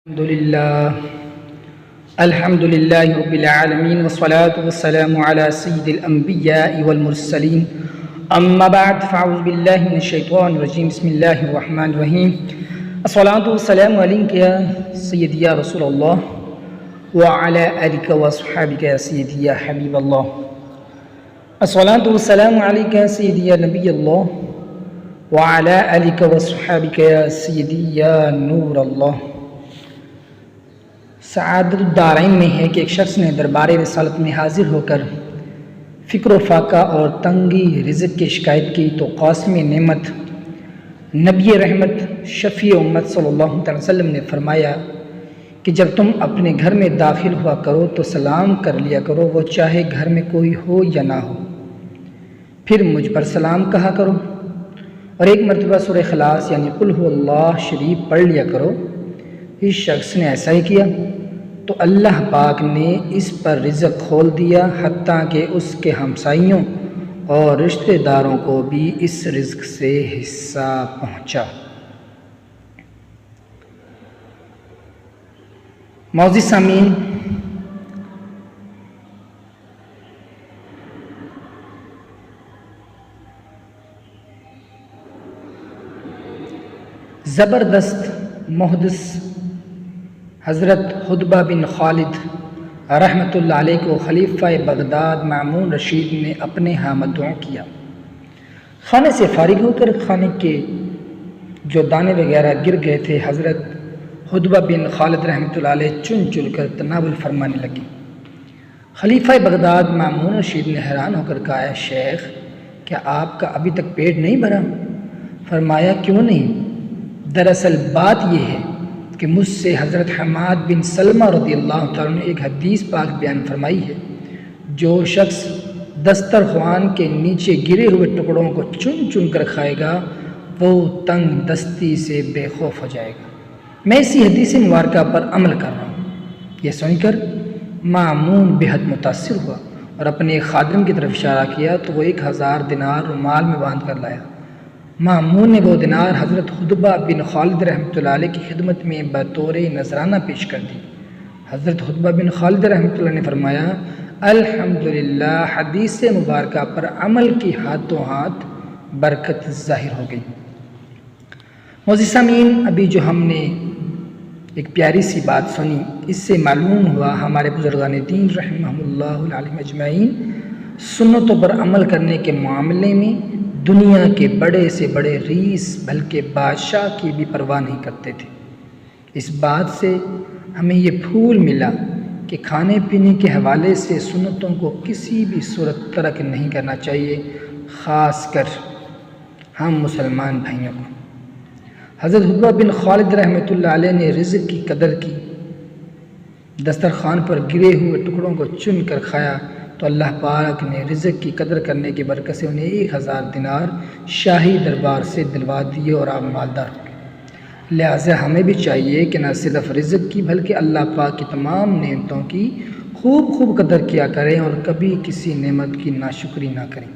الحمد لله رب العالمين والصلاة والسلام على سيد الأنبياء والمرسلين أما بعد فأعوذ بالله من الشيطان الرجيم بسم الله الرحمن الرحيم الصلاة والسلام عليك يا سيدي يا رسول الله وعلى آلك وصحابك يا سيدي يا حبيب الله الصلاة والسلام عليك يا سيدي يا نبي الله وعلى آلك وصحابك يا سيدي يا نور الله۔ سعادت الدارین میں ہے کہ ایک شخص نے دربار رسالت میں حاضر ہو کر فکر و فاقہ اور تنگی رزق کی شکایت کی تو قاسم نعمت نبی رحمت شفیع امت صلی اللہ علیہ وسلم نے فرمایا کہ جب تم اپنے گھر میں داخل ہوا کرو تو سلام کر لیا کرو، وہ چاہے گھر میں کوئی ہو یا نہ ہو، پھر مجھ پر سلام کہا کرو، اور ایک مرتبہ سورہ اخلاص یعنی قل هو اللہ شریف پڑھ لیا کرو۔ اس شخص نے ایسا ہی کیا تو اللہ پاک نے اس پر رزق کھول دیا، حتیٰ کہ اس کے ہمسائیوں اور رشتہ داروں کو بھی اس رزق سے حصہ پہنچا۔ معزز سامعین، زبردست محدث حضرت حدبہ بن خالد رحمۃ اللہ علیہ کو خلیفہ بغداد مامون رشید نے اپنے ہاں مدعو کیا۔ کھانے سے فارغ ہو کر کھانے کے جو دانے وغیرہ گر گئے تھے حضرت حدبہ بن خالد رحمۃ اللہ علیہ چن چن کر تناول فرمانے لگے۔ خلیفہ بغداد مامون رشید نے حیران ہو کر کہا، اے شیخ، کیا آپ کا ابھی تک پیٹ نہیں بھرا؟ فرمایا، کیوں نہیں؟ دراصل بات یہ ہے کہ مجھ سے حضرت حماد بن سلمہ رضی اللہ تعالیٰ نے ایک حدیث پاک بیان فرمائی ہے، جو شخص دسترخوان کے نیچے گرے ہوئے ٹکڑوں کو چن چن کر کھائے گا وہ تنگ دستی سے بے خوف ہو جائے گا۔ میں اسی حدیث مبارکہ پر عمل کر رہا ہوں۔ یہ سن کر مامون بے حد متاثر ہوا اور اپنے خادم کی طرف اشارہ کیا تو وہ 1000 دینار رومال میں باندھ کر لایا۔ مامون نے وہ دینار حضرت حدبہ بن خالد رحمۃ اللہ علیہ کی خدمت میں بطور نذرانہ پیش کر دی۔ حضرت حدبہ بن خالد رحمۃ اللہ نے فرمایا، الحمدللہ، حدیث مبارکہ پر عمل کی ہاتھوں ہاتھ برکت ظاہر ہو گئی۔ معزز سامعین، ابھی جو ہم نے ایک پیاری سی بات سنی، اس سے معلوم ہوا ہمارے بزرگان دین رحمہم اللہ علیہم اجمعین سنتوں پر عمل کرنے کے معاملے میں دنیا کے بڑے سے بڑے رئیس بلکہ بادشاہ کی بھی پرواہ نہیں کرتے تھے۔ اس بات سے ہمیں یہ پھول ملا کہ کھانے پینے کے حوالے سے سنتوں کو کسی بھی صورت ترک نہیں کرنا چاہیے، خاص کر ہم مسلمان بھائیوں کو۔ حضرت حدبہ بن خالد رحمۃ اللہ علیہ نے رزق کی قدر کی، دسترخوان پر گرے ہوئے ٹکڑوں کو چن کر کھایا تو اللہ پاک نے رزق کی قدر کرنے کی برکت سے انہیں 1000 دینار شاہی دربار سے دلوا دیے اور آپ مالدار ہو گئے۔ لہٰذا ہمیں بھی چاہیے کہ نہ صرف رزق کی بلکہ اللہ پاک کی تمام نعمتوں کی خوب قدر کیا کریں اور کبھی کسی نعمت کی ناشکری نہ کریں۔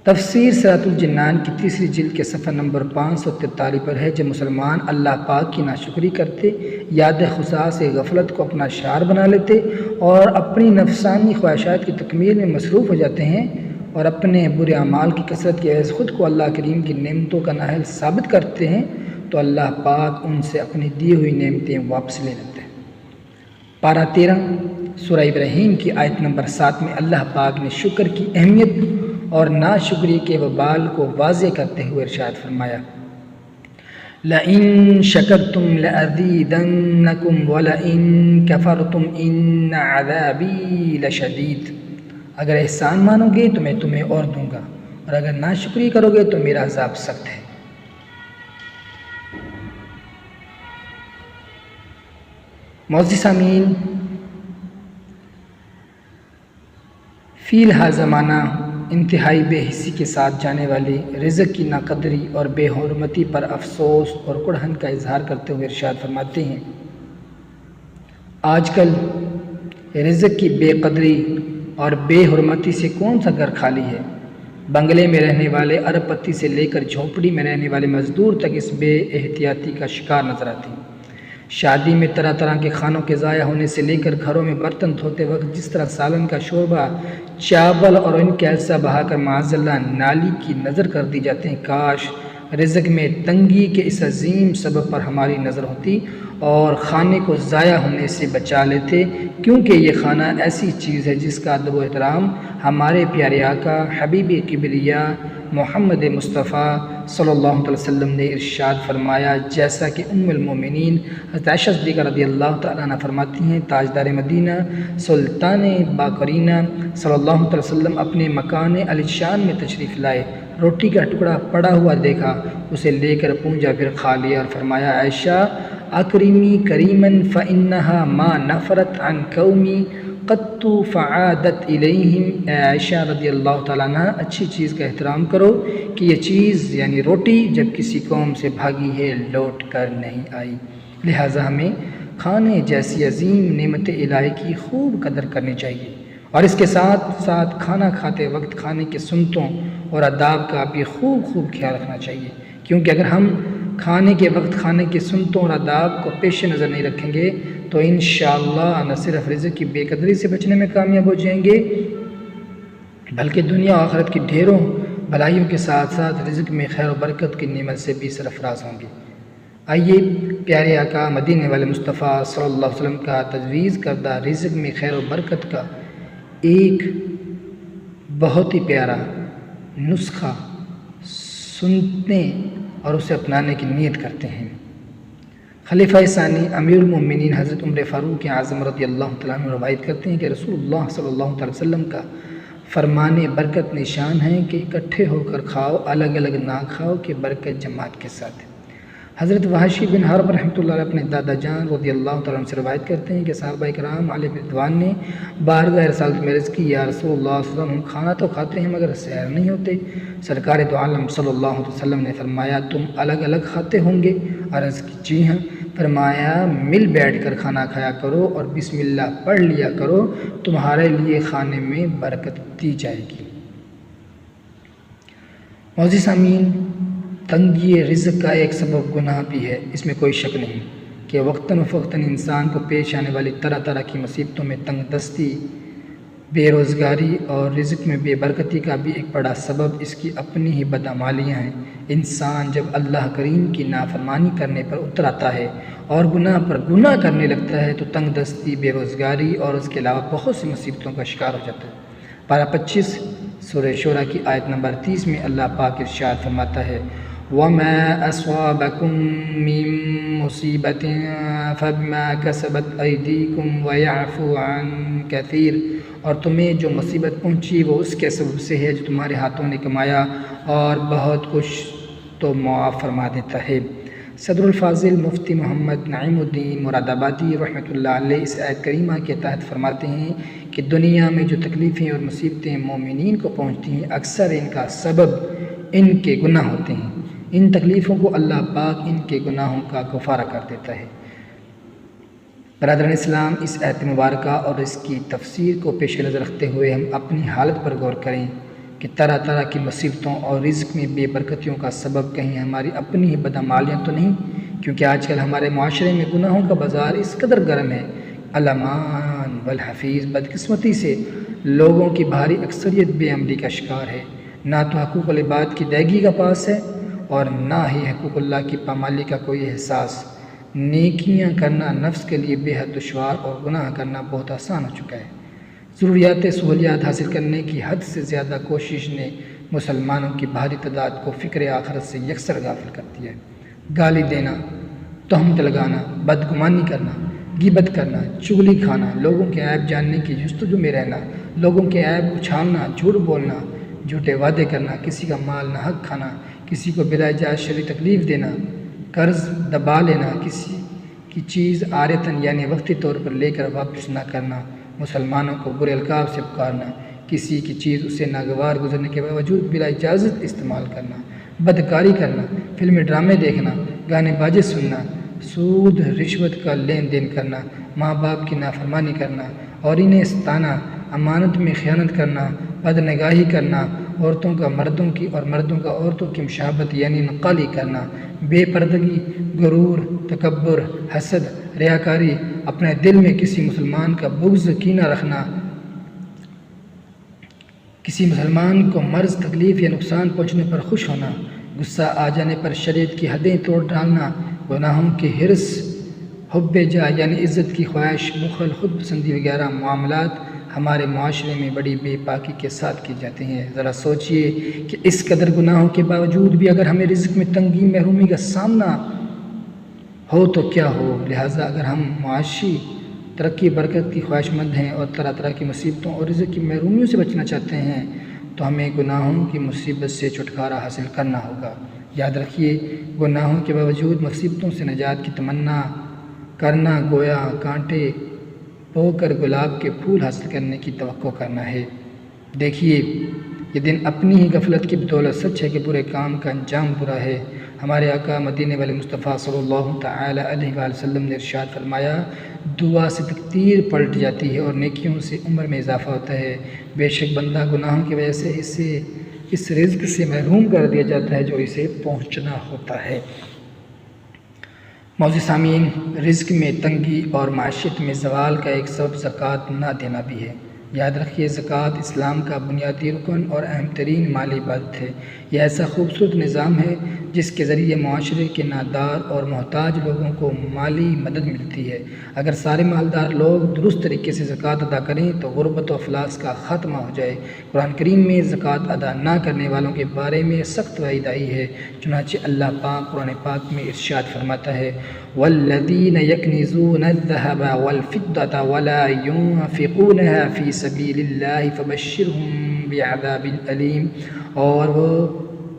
تفسیر سورۃ الجنان کی 3 جلد کے صفحہ نمبر 543 پر ہے، جب مسلمان اللہ پاک کی ناشکری کرتے، یاد خدا سے غفلت کو اپنا شعار بنا لیتے اور اپنی نفسانی خواہشات کی تکمیل میں مصروف ہو جاتے ہیں اور اپنے برے اعمال کی کثرت کی وجہ سے خود کو اللہ کریم کی نعمتوں کا نااہل ثابت کرتے ہیں تو اللہ پاک ان سے اپنی دی ہوئی نعمتیں واپس لے لیتے ہیں۔ پارہ 13 سورہ ابراہیم کی آیت نمبر 7 میں اللہ پاک نے شکر کی اہمیت اور ناشکری کے وبال کو واضح کرتے ہوئے ارشاد فرمایا، لَإِن شَكَرْتُمْ لَأَزِيدَنَّكُمْ وَلَإِن كَفَرْتُمْ إِنَّ عَذَابِي لَشَدِيدٌ۔ اگر احسان مانو گے تو میں تمہیں اور دوں گا، اور اگر ناشکری کرو گے تو میرا عذاب سخت ہے۔ معزز سامعین، فی الحال زمانہ انتہائی بے حسی کے ساتھ جانے والی رزق کی ناقدری اور بے حرمتی پر افسوس اور کڑھن کا اظہار کرتے ہوئے ارشاد فرماتے ہیں، آج کل رزق کی بے قدری اور بے حرمتی سے کون سا گھر خالی ہے؟ بنگلے میں رہنے والے ارب پتی سے لے کر جھونپڑی میں رہنے والے مزدور تک اس بے احتیاطی کا شکار نظر آتے ہیں۔ شادی میں طرح طرح کے کھانوں کے ضائع ہونے سے لے کر گھروں میں برتن دھوتے وقت جس طرح سالن کا شوربہ، چاول اور ان کے ایسا بہا کر معاذ اللہ نالی کی نظر کر دی جاتے ہیں، کاش رزق میں تنگی کے اس عظیم سبب پر ہماری نظر ہوتی اور کھانے کو ضائع ہونے سے بچا لیتے، کیونکہ یہ کھانا ایسی چیز ہے جس کا ادب و احترام ہمارے پیارے آقا حبیب کبریا محمد مصطفیٰ صلی اللہ علیہ وسلم نے ارشاد فرمایا، جیسا کہ ام المومنین حضرت عائشہ صدیقہ رضی اللہ تعالیٰ عنہ فرماتی ہیں، تاجدار مدینہ سلطان باقرینہ صلی اللہ علیہ وسلم اپنے مکان علی شان میں تشریف لائے، روٹی کا ٹکڑا پڑا ہوا دیکھا، اسے لے کر پونجا پھر کھا لیا اور فرمایا، عائشہ اکرمی کریمن فإنہا ما نفرت عن قومی قط فعادت الیہم، اے عائشہ رضی اللہ تعالیٰ عنہ اچھی چیز کا احترام کرو کہ یہ چیز یعنی روٹی جب کسی قوم سے بھاگی ہے لوٹ کر نہیں آئی۔ لہٰذا ہمیں کھانے جیسی عظیم نعمت الہی کی خوب قدر کرنی چاہیے اور اس کے ساتھ ساتھ کھانا کھاتے وقت کھانے کے سنتوں اور آداب کا بھی خوب خیال رکھنا چاہیے، کیونکہ اگر ہم کھانے کے وقت کھانے کے سنتوں اور آداب کو پیش نظر نہیں رکھیں گے تو انشاءاللہ نہ صرف رزق کی بے قدری سے بچنے میں کامیاب ہو جائیں گے بلکہ دنیا و آخرت کی ڈھیروں بھلائیوں کے ساتھ ساتھ رزق میں خیر و برکت کی نعمت سے بھی سرفراز ہوں گے۔ آئیے پیارے آقا مدینے والے مصطفیٰ صلی اللہ علیہ وسلم کا تجویز کردہ رزق میں خیر و برکت کا ایک بہت ہی پیارا نسخہ سنتے اور اسے اپنانے کی نیت کرتے ہیں۔ خلیفہ ثانی امیر المومنین حضرت عمر فاروق اعظم رضی اللہ تعالیٰ عنہ روایت کرتے ہیں کہ رسول اللہ صلی اللہ علیہ وسلم کا فرمان برکت نشان ہے کہ اکٹھے ہو کر کھاؤ، الگ الگ نہ کھاؤ کہ برکت جماعت کے ساتھ ہے۔ حضرت وحشی بن حرب رحمۃ اللہ علیہ اپنے دادا جان رضی اللہ تعالیٰ عنہ سے روایت کرتے ہیں کہ صحابہ کرام علیہ رضوان نے بارگاہ رسالت میں عرض کی، یا رسول اللہ صلی اللہ علیہ وسلم کھانا تو کھاتے ہیں مگر سیر نہیں ہوتے۔ سرکار دو عالم صلی اللہ علیہ وسلم نے فرمایا، تم الگ الگ کھاتے ہوں گے؟ عرض کی جی ہاں۔ فرمایا، مل بیٹھ کر کھانا کھایا کرو اور بسم اللہ پڑھ لیا کرو، تمہارے لیے کھانے میں برکت دی جائے گی۔ معزز سامعین، تنگی رزق کا ایک سبب گناہ بھی ہے، اس میں کوئی شک نہیں کہ وقتاً فوقتاً انسان کو پیش آنے والی طرح طرح کی مصیبتوں میں تنگ دستی، بے روزگاری اور رزق میں بے برکتی کا بھی ایک بڑا سبب اس کی اپنی ہی بدعمالیاں ہیں۔ انسان جب اللہ کریم کی نافرمانی کرنے پر اتر آتا ہے اور گناہ پر گناہ کرنے لگتا ہے تو تنگ دستی، بے روزگاری اور اس کے علاوہ بہت سی مصیبتوں کا شکار ہو جاتا ہے۔ پارہ 25 سورہ شورى کی آیت نمبر 30 میں اللہ پاک ارشاد فرماتا ہے، وَمَا أَصَابَكُم مِّن مُّصِيبَةٍ فَبِمَا كَسَبَتْ أَيْدِيكُمْ وَيَعْفُو عَن كَثِيرٍ، اور تمہیں جو مصیبت پہنچی وہ اس کے سبب سے ہے جو تمہارے ہاتھوں نے کمایا، اور بہت کچھ تو معاف فرما دیتا ہے۔ صدر الفاضل مفتی محمد نعیم الدین مراد آبادی رحمۃ اللہ علیہ اس آیت کریمہ کے تحت فرماتے ہیں کہ دنیا میں جو تکلیفیں اور مصیبتیں مومنین کو پہنچتی ہیں اکثر ان کا سبب ان کے گناہ ہوتے ہیں۔ ان تکلیفوں کو اللہ پاک ان کے گناہوں کا کفارہ کر دیتا ہے۔ برادران اسلام، اس آیت مبارکہ اور اس کی تفسیر کو پیش نظر رکھتے ہوئے ہم اپنی حالت پر غور کریں کہ طرح طرح کی مصیبتوں اور رزق میں بے برکتیوں کا سبب کہیں ہماری اپنی ہی بدعمالیاں تو نہیں، کیونکہ آج کل ہمارے معاشرے میں گناہوں کا بازار اس قدر گرم ہے، الامان والحفیظ، بدقسمتی سے لوگوں کی بھاری اکثریت بے عملی کا شکار ہے، نہ تو حقوق العباد کی ادائیگی کا پاس ہے اور نہ ہی حقوق اللہ کی پامالی کا کوئی احساس۔ نیکیاں کرنا نفس کے لیے بے حد دشوار اور گناہ کرنا بہت آسان ہو چکا ہے۔ ضروریات سہولیات حاصل کرنے کی حد سے زیادہ کوشش نے مسلمانوں کی بھاری تعداد کو فکر آخرت سے یکسر غافل کر دیا ہے۔ گالی دینا، تہمت لگانا، بدگمانی کرنا، غیبت کرنا، چغلی کھانا، لوگوں کے عیب جاننے کی جستجو میں رہنا، لوگوں کے عیب اچھالنا، جھوٹ بولنا، جھوٹے وعدے کرنا، کسی کا مال نہ حق کھانا، کسی کو بلا اجازت شرعی تکلیف دینا، قرض دبا لینا، کسی کی چیز عارضاً یعنی وقتی طور پر لے کر واپس نہ کرنا، مسلمانوں کو برے القاب سے پکارنا، کسی کی چیز اسے ناگوار گزرنے کے باوجود بلا اجازت استعمال کرنا، بدکاری کرنا، فلمی ڈرامے دیکھنا، گانے باجے سننا، سود رشوت کا لین دین کرنا، ماں باپ کی نافرمانی کرنا اور انہیں ستانا، امانت میں خیانت کرنا، بدنگاہی کرنا، عورتوں کا مردوں کی اور مردوں کا عورتوں کی مشابہت یعنی نقالی کرنا، بے پردگی، غرور، تکبر، حسد، ریاکاری، اپنے دل میں کسی مسلمان کا بغض کینہ رکھنا، کسی مسلمان کو مرض، تکلیف یا نقصان پہنچنے پر خوش ہونا، غصہ آ جانے پر شریعت کی حدیں توڑ ڈالنا، گناہوں کی حرص، حب جا یعنی عزت کی خواہش، بخل، خود پسندی وغیرہ معاملات ہمارے معاشرے میں بڑی بے باکی کے ساتھ کی جاتے ہیں۔ ذرا سوچئے کہ اس قدر گناہوں کے باوجود بھی اگر ہمیں رزق میں تنگی، محرومی کا سامنا ہو تو کیا ہو۔ لہٰذا اگر ہم معاشی ترقی برکت کی خواہش مند ہیں اور طرح طرح کی مصیبتوں اور رزق کی محرومیوں سے بچنا چاہتے ہیں تو ہمیں گناہوں کی مصیبت سے چھٹکارا حاصل کرنا ہوگا۔ یاد رکھیے، گناہوں کے باوجود مصیبتوں سے نجات کی تمنا کرنا گویا کانٹے بو کر گلاب کے پھول حاصل کرنے کی توقع کرنا ہے۔ دیکھیے، یہ دن اپنی ہی غفلت کی بدولت سچ ہے کہ برے کام کا انجام برا ہے۔ ہمارے آقا مدینے والے مصطفیٰ صلی اللہ تعالی علیہ وآلہ وسلم نے ارشاد فرمایا، دعا سے تقدیر پلٹ جاتی ہے اور نیکیوں سے عمر میں اضافہ ہوتا ہے۔ بے شک بندہ گناہوں کی وجہ سے اس رزق سے محروم کر دیا جاتا ہے جو اسے پہنچنا ہوتا ہے۔ معزز سامعین، رزق میں تنگی اور معیشت میں زوال کا ایک سبب زکوٰۃ نہ دینا بھی ہے۔ یاد رکھیے، زکوٰۃ اسلام کا بنیادی رکن اور اہم ترین مالی عبادت ہے۔ یہ ایسا خوبصورت نظام ہے جس کے ذریعے معاشرے کے نادار اور محتاج لوگوں کو مالی مدد ملتی ہے۔ اگر سارے مالدار لوگ درست طریقے سے زکوٰۃ ادا کریں تو غربت و افلاس کا خاتمہ ہو جائے۔ قرآن کریم میں زکوٰۃ ادا نہ کرنے والوں کے بارے میں سخت وعید آئی ہے۔ چنانچہ اللہ پاک قرآن پاک میں ارشاد فرماتا ہے، وَالَّذِينَ يَكْنِزُونَ الذَّهَبَ وَالْفِضَّةَ وَلَا يُنْفِقُونَهَا فِي سَبِيلِ اللَّهِ فَبَشِّرْهُم بِعَذَابٍ أَلِيمٍ، اور وہ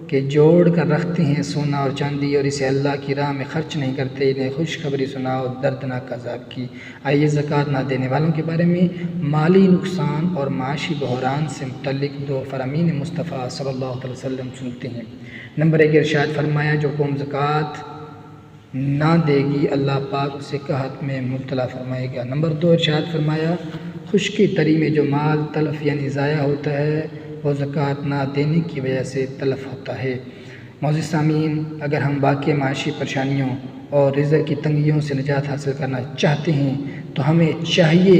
کہ جوڑ کر رکھتے ہیں سونا اور چاندی اور اسے اللہ کی راہ میں خرچ نہیں کرتے، انہیں خوشخبری سناؤ دردناک عذاب کی۔ آئیے زکوٰۃ نہ دینے والوں کے بارے میں مالی نقصان اور معاشی بحران سے متعلق دو فرامین مصطفیٰ صلی اللہ علیہ وسلم سنتے ہیں۔ نمبر 1، ارشاد فرمایا، جو قوم زکوٰۃ نہ دے گی اللہ پاک اسے قحط میں مبتلا فرمائے گا۔ نمبر 2، ارشاد فرمایا، خشکی تری میں جو مال تلف یعنی ضائع ہوتا ہے وہ زکوٰۃ نہ دینے کی وجہ سے تلف ہوتا ہے۔ معزز سامعین، اگر ہم باقی معاشی پریشانیوں اور رزق کی تنگیوں سے نجات حاصل کرنا چاہتے ہیں تو ہمیں چاہیے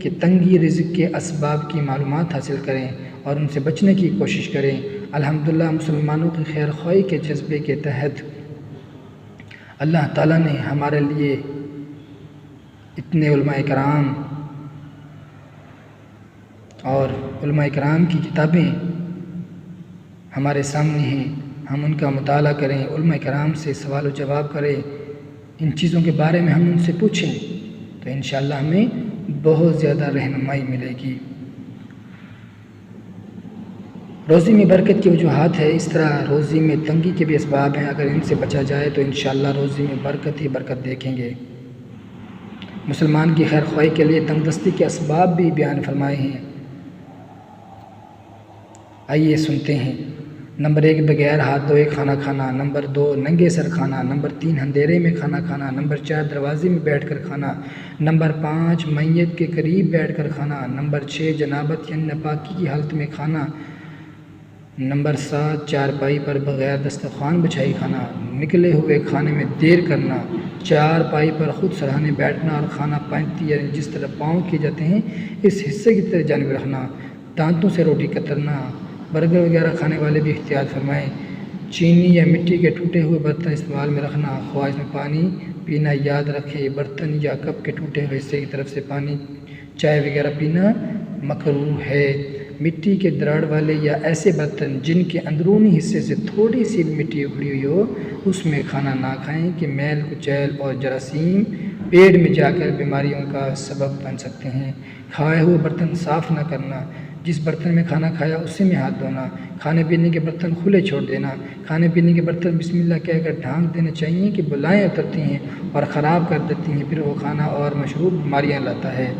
کہ تنگی رزق کے اسباب کی معلومات حاصل کریں اور ان سے بچنے کی کوشش کریں۔ الحمدللہ، مسلمانوں کی خیر خواہی کے جذبے کے تحت اللہ تعالیٰ نے ہمارے لیے اتنے علماء کرام اور علماء کرام کی کتابیں ہمارے سامنے ہیں، ہم ان کا مطالعہ کریں، علماء کرام سے سوال و جواب کریں، ان چیزوں کے بارے میں ہم ان سے پوچھیں تو انشاءاللہ ہمیں بہت زیادہ رہنمائی ملے گی۔ روزی میں برکت کی وجوہات ہے، اس طرح روزی میں تنگی کے بھی اسباب ہیں، اگر ان سے بچا جائے تو انشاءاللہ روزی میں برکت ہی برکت دیکھیں گے۔ مسلمان کی خیر خواہی کے لیے تنگ دستی کے اسباب بھی بیان فرمائے ہیں، آئیے سنتے ہیں۔ نمبر 1، بغیر ہاتھ دھوئے کھانا کھانا۔ نمبر 2، ننگے سر کھانا۔ نمبر 3، اندھیرے میں کھانا کھانا۔ نمبر 4، دروازے میں بیٹھ کر کھانا۔ نمبر 5، میت کے قریب بیٹھ کر کھانا۔ نمبر 6، جنابت یعنی ناپاکی کی حالت میں کھانا۔ نمبر 7، چارپائی پر بغیر دسترخوان بچھائی کھانا۔ نکلے ہوئے کھانے میں دیر کرنا۔ چارپائی پر خود سرہانے بیٹھنا اور کھانا پینتی یعنی جس طرح پاؤں کیے جاتے ہیں اس حصے کی طرف جانب رکھنا۔ دانتوں سے روٹی کترنا۔ برگر وغیرہ کھانے والے بھی احتیاط فرمائیں۔ چینی یا مٹی کے ٹوٹے ہوئے برتن استعمال میں رکھنا۔ خواہش میں پانی پینا یاد رکھیں، برتن یا کپ کے ٹوٹے ہوئے حصے کی طرف سے پانی، چائے وغیرہ پینا مکروہ ہے۔ مٹی کے دراڑ والے یا ایسے برتن جن کے اندرونی حصے سے تھوڑی سی بھی مٹی اکھڑی ہوئی ہو اس میں کھانا نہ کھائیں کہ میل کچیل اور جراثیم پیٹ میں جا کر بیماریوں کا سبب بن سکتے ہیں۔ کھائے ہوئے برتن صاف نہ کرنا۔ جس برتن میں کھانا کھایا اسی میں ہاتھ دھونا۔ کھانے پینے کے برتن کھلے چھوڑ دینا۔ کھانے پینے کے برتن بسم اللہ کہہ کر ڈھانک دینے چاہیے کہ بلائیں اترتی ہیں اور خراب کر دیتی ہیں، پھر وہ کھانا اور مشروب بیماریاں لاتا ہے۔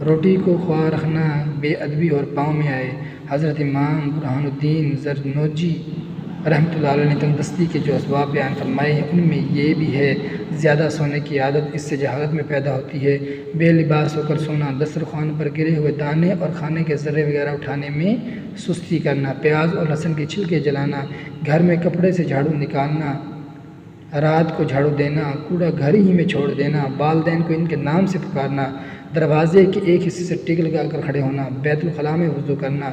روٹی کو خواہ رکھنا بے ادبی اور پاؤں میں آئے۔ حضرت امام برہان الدین زرنوجی رحمۃ اللہ علیہ نے تندرستی کے جو اسباب بیان فرمائے ہیں ان میں یہ بھی ہے زیادہ سونے کی عادت، اس سے جہالت میں پیدا ہوتی ہے، بے لباس ہو کر سونا، دسترخوان پر گرے ہوئے دانے اور کھانے کے ذرے وغیرہ اٹھانے میں سستی کرنا، پیاز اور لہسن کے چھلکے جلانا، گھر میں کپڑے سے جھاڑو نکالنا، رات کو جھاڑو دینا، کوڑا گھر ہی میں چھوڑ دینا، والدین کو ان کے نام سے پکارنا، دروازے کے ایک حصے سے ٹیک لگا کر کھڑے ہونا، بیت الخلاء میں وضو کرنا،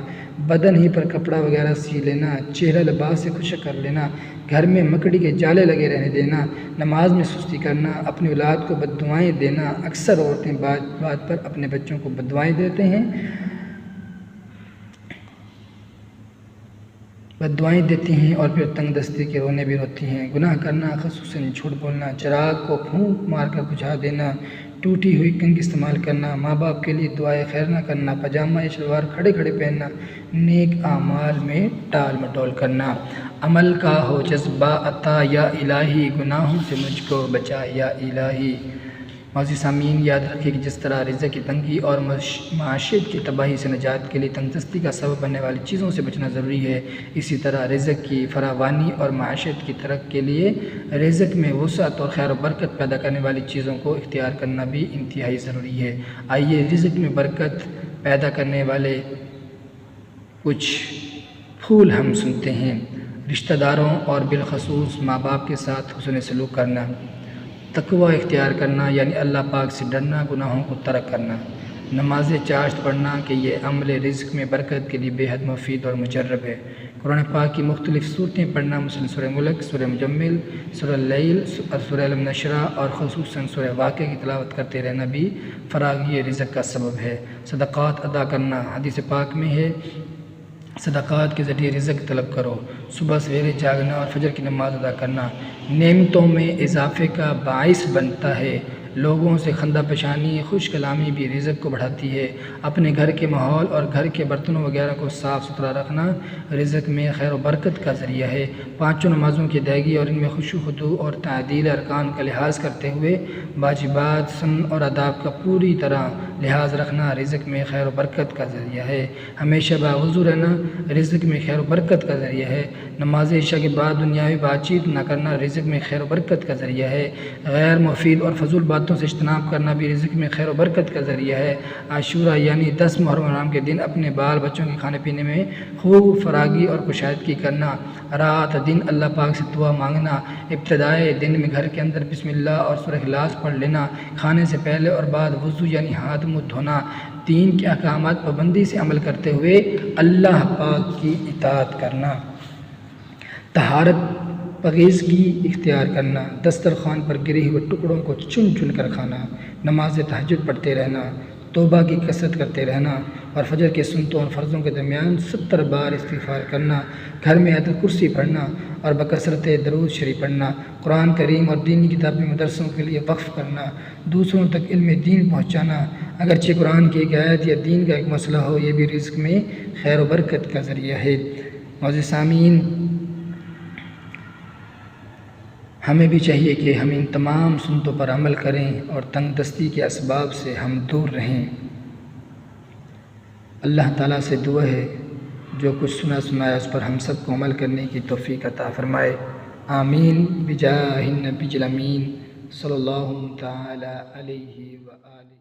بدن ہی پر کپڑا وغیرہ سی لینا، چہرہ لباس سے خشک کر لینا، گھر میں مکڑی کے جالے لگے رہنے دینا، نماز میں سستی کرنا، اپنی اولاد کو بددعائیں دینا۔ اکثر عورتیں بات پر اپنے بچوں کو بددعائیں دیتے ہیں، بددعائیں دیتی ہیں اور پھر تنگ دستی کے رونے بھی روتی ہیں۔ گناہ کرنا، خصوصاً جھوٹ بولنا، چراغ کو پھونک مار کر بجھا دینا، ٹوٹی ہوئی کنگھی استعمال کرنا، ماں باپ کے لیے دعائے خیر نہ کرنا، پاجامہ یا شلوار کھڑے کھڑے پہننا، نیک اعمال میں ٹال مٹول کرنا۔ عمل کا ہو جذبہ عطا یا الہی، گناہوں سے مجھ کو بچا یا الہی۔ معزز سامعین، یاد رکھیں کہ جس طرح رزق کی تنگی اور معیشت کی تباہی سے نجات کے لیے تندرستی کا سبب بننے والی چیزوں سے بچنا ضروری ہے، اسی طرح رزق کی فراوانی اور معیشت کی ترقی کے لیے رزق میں وسعت اور خیر و برکت پیدا کرنے والی چیزوں کو اختیار کرنا بھی انتہائی ضروری ہے۔ آئیے رزق میں برکت پیدا کرنے والے کچھ پھول ہم سنتے ہیں۔ رشتہ داروں اور بالخصوص ماں باپ کے ساتھ حسن سلوک کرنا، تقوی اختیار کرنا یعنی اللہ پاک سے ڈرنا، گناہوں کو ترک کرنا، نماز چاشت پڑھنا کہ یہ عمل رزق میں برکت کے لیے بے حد مفید اور مجرب ہے۔ قرآن پاک کی مختلف صورتیں پڑھنا، مثلاً سورہ ملک، سورہ مجمل، سورہ اللیل اور سورہ علم نشرہ اور خصوصاً سورہ واقعہ کی تلاوت کرتے رہنا بھی فراغی رزق کا سبب ہے۔ صدقات ادا کرنا، حدیث پاک میں ہے صدقات کے ذریعے رزق طلب کرو، صبح سویرے جاگنا اور فجر کی نماز ادا کرنا نعمتوں میں اضافے کا باعث بنتا ہے۔ لوگوں سے خندہ پیشانی، خوش کلامی بھی رزق کو بڑھاتی ہے۔ اپنے گھر کے ماحول اور گھر کے برتنوں وغیرہ کو صاف ستھرا رکھنا رزق میں خیر و برکت کا ذریعہ ہے۔ پانچوں نمازوں کی ادائیگی اور ان میں خشوع و خضوع اور تعدیل ارکان کا لحاظ کرتے ہوئے واجبات، سنن اور آداب کا پوری طرح لحاظ رکھنا رزق میں خیر و برکت کا ذریعہ ہے۔ ہمیشہ باوضو رہنا رزق میں خیر و برکت کا ذریعہ ہے۔ نماز عشاء کے بعد دنیاوی بات چیت نہ کرنا رزق میں خیر و برکت کا ذریعہ ہے۔ غیر مفید اور فضول باتوں سے اجتناب کرنا بھی رزق میں خیر و برکت کا ذریعہ ہے۔ عاشورہ یعنی 10 محرم الحرام کے دن اپنے بال بچوں کے کھانے پینے میں خوب فراگی اور کشادگی کرنا، رات دن اللہ پاک سے دعا مانگنا، ابتدائے دن میں گھر کے اندر بسم اللہ اور سورہ اخلاص پڑھ لینا، کھانے سے پہلے اور بعد وضو یعنی ہاتھ منہ دھونا، دین کے احکامات پابندی سے عمل کرتے ہوئے اللہ پاک کی اطاعت کرنا، طہارت پاکیزگی اختیار کرنا، دسترخوان پر گرے ہوئے ٹکڑوں کو چن چن کر کھانا، نماز تہجد پڑھتے رہنا، توبہ کی کثرت کرتے رہنا اور فجر کے سنتوں اور فرضوں کے درمیان 70 بار استغفار کرنا، گھر میں آیت الکرسی پڑھنا اور بکثرت درود شریف پڑھنا، قرآن کریم اور دینی کتابی مدرسوں کے لیے وقف کرنا، دوسروں تک علم دین پہنچانا، اگرچہ قرآن کی ایک آیت یا دین کا ایک مسئلہ ہو، یہ بھی رزق میں خیر و برکت کا ذریعہ ہے۔ معزز سامعین، ہمیں بھی چاہیے کہ ہم ان تمام سنتوں پر عمل کریں اور تنگ دستی کے اسباب سے ہم دور رہیں۔ اللہ تعالیٰ سے دعا ہے جو کچھ سنایا اس پر ہم سب کو عمل کرنے کی توفیق عطا فرمائے، آمین بجاہ النبی الامین صلی اللہ تعالی علیہ وآلہ۔